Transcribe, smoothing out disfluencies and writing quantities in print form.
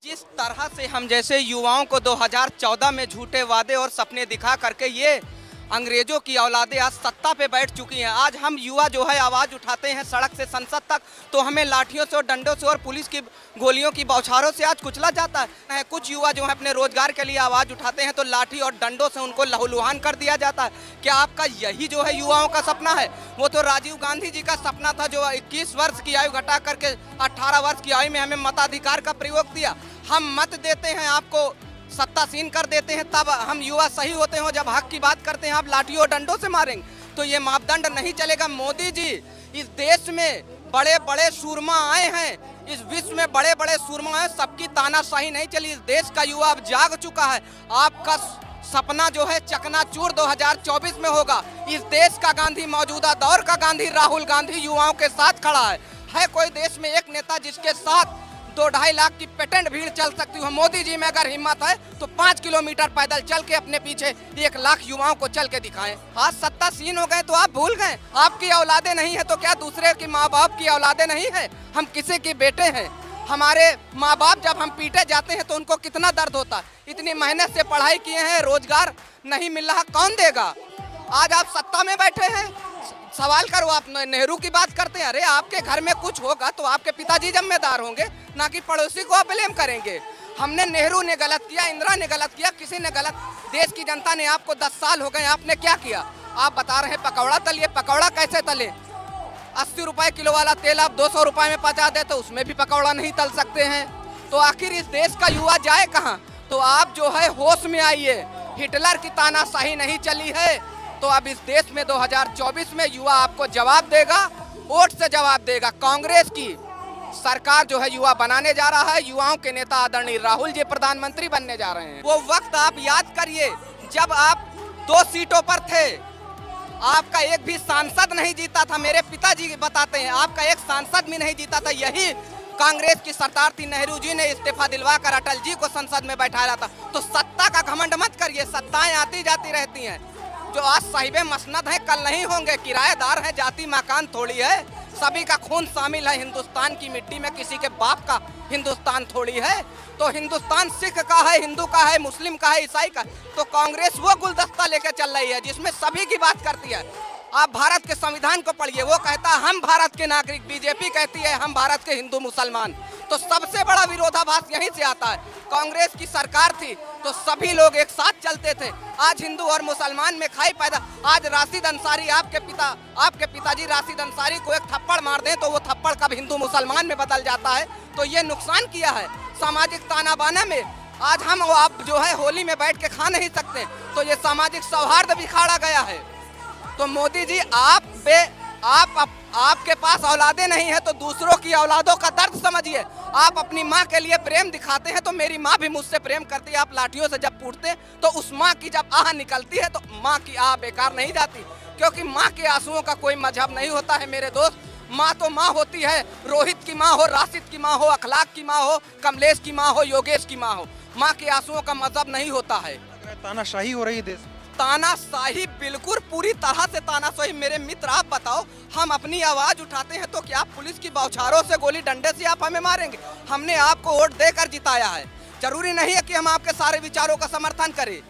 जिस तरह से हम जैसे युवाओं को 2014 में झूठे वादे और सपने दिखा करके ये अंग्रेजों की औलादें आज सत्ता पे बैठ चुकी हैं। आज हम युवा जो है आवाज़ उठाते हैं सड़क से संसद तक, तो हमें लाठियों से और डंडों से और पुलिस की गोलियों की बौछारों से आज कुचला जाता है। कुछ युवा जो है अपने रोजगार के लिए आवाज़ उठाते हैं तो लाठी और डंडों से उनको लहूलुहान कर दिया जाता है। क्या आपका यही जो है युवाओं का सपना है? वो तो राजीव गांधी जी का सपना था जो 21 वर्ष की आयु घटा करके 18 वर्ष की आयु में हमें मताधिकार का प्रयोग दिया। हम मत देते हैं, आपको सत्तासीन कर देते हैं, तब हम युवा सही होते हैं। जब हक की बात करते हैं आप लाठियों डंडों से मारेंगे, तो ये मापदंड नहीं चलेगा। मोदी जी, इस देश में बड़े बड़े सूरमा आए हैं, इस विश्व में बड़े बड़े सूरमा आए, सबकी तानाशाही नहीं चली। इस देश का युवा अब जाग चुका है। आपका सपना जो है चकनाचूर 2024 में होगा। इस देश का गांधी, मौजूदा दौर का गांधी राहुल गांधी युवाओं के साथ खड़ा है कोई देश में एक नेता जिसके साथ 2-2.5 लाख की पेटेंट भीड़ चल सकती हो? मोदी जी में अगर हिम्मत है तो 5 किलोमीटर पैदल चल के अपने पीछे 1 लाख युवाओं को चल के दिखाएं। आज सत्तासीन हो गए तो आप भूल गए, आपकी औलादे नहीं है तो क्या दूसरे की माँ बाप की औलादे नहीं है? हम किसी के बेटे हैं। हमारे माँ बाप जब हम पीटे जाते हैं तो उनको कितना दर्द होता है। इतनी मेहनत से पढ़ाई किए हैं, रोजगार नहीं मिल रहा, कौन देगा? आज आप सत्ता में बैठे हैं, सवाल करो। आप नेहरू की बात करते हैं, अरे आपके घर में कुछ होगा तो आपके पिताजी जिम्मेदार होंगे, ना कि पड़ोसी को आप ब्लेम करेंगे। हमने, नेहरू ने गलत किया, इंदिरा ने गलत किया, किसी ने गलत। देश की जनता ने आपको 10 साल हो गए, आपने क्या किया? आप बता रहे हैं पकौड़ा तलिए। पकौड़ा कैसे तले? 80 रुपए किलो वाला तेल आप 200 रुपए में पचा दे तो उसमें भी पकौड़ा नहीं तल सकते हैं। तो आखिर इस देश का युवा जाए कहाँ? तो आप जो है होश में आइए। हिटलर की तानाशाही नहीं चली है तो अब इस देश में 2024 में युवा आपको जवाब देगा, वोट से जवाब देगा। कांग्रेस की सरकार जो है युवा बनाने जा रहा है। युवाओं के नेता आदरणीय राहुल जी प्रधानमंत्री बनने जा रहे हैं। वो वक्त आप याद करिए जब आप 2 सीटों पर थे, आपका एक भी सांसद नहीं जीता था। मेरे पिताजी बताते हैं आपका एक सांसद भी नहीं जीता था। यही कांग्रेस की सरकार थी। नेहरू जी ने इस्तीफा दिलवाकर अटल जी को संसद में बैठाया था। तो सत्ता का घमंड मत करिए, सत्ताएं आती जाती रहती हैं। जो आज साहिबे मसनद हैं कल नहीं होंगे, किराएदार हैं, जाति मकान थोड़ी है। सभी का खून शामिल है हिंदुस्तान की मिट्टी में, किसी के बाप का हिंदुस्तान थोड़ी है। तो हिंदुस्तान सिख का है, हिंदू का है, मुस्लिम का है, ईसाई का। तो कांग्रेस वो गुलदस्ता लेकर चल रही है जिसमें सभी की बात करती है। आप भारत के संविधान को पढ़िए, वो कहता है हम भारत के नागरिक, बीजेपी कहती है हम भारत के हिंदू मुसलमान। तो सबसे बड़ा विरोधाभास यहीं से आता है। कांग्रेस की सरकार थी तो सभी लोग एक साथ चलते थे। आज हिंदू और मुसलमान में खाई पैदा। आज राशिद अंसारी, आपके पिताजी राशिद अंसारी को एक थप्पड़ मार दें तो वो थप्पड़ कब हिंदू मुसलमान में बदल जाता है। तो ये नुकसान किया है सामाजिक ताना बाना में। आज हम आप जो है होली में बैठ के खा नहीं सकते, तो ये सामाजिक सौहार्द बिखाड़ा गया है। तो मोदी जी, आपके पास औलादे नहीं है तो दूसरों की औलादों का दर्द समझिए। आप अपनी माँ के लिए प्रेम दिखाते हैं तो मेरी माँ भी मुझसे प्रेम करती है। आप लाठियों से जब पूछते तो उस माँ की जब आह निकलती है तो माँ की आह बेकार नहीं जाती, क्योंकि माँ के आंसुओं का कोई मजहब नहीं होता है मेरे दोस्त। माँ तो माँ होती है। रोहित की माँ हो, राशिद की माँ हो, अखलाक की माँ हो, कमलेश की माँ हो, योगेश की माँ हो। माँ के आंसुओं का मजहब नहीं होता है। तानाशाही हो रही है देश। तानाशाही, बिल्कुल पूरी तरह से तानाशाही। मेरे मित्र, आप बताओ, हम अपनी आवाज उठाते हैं तो क्या पुलिस की बौछारों से, गोली डंडे से आप हमें मारेंगे? हमने आपको वोट देकर जिताया है। जरूरी नहीं है कि हम आपके सारे विचारों का समर्थन करें।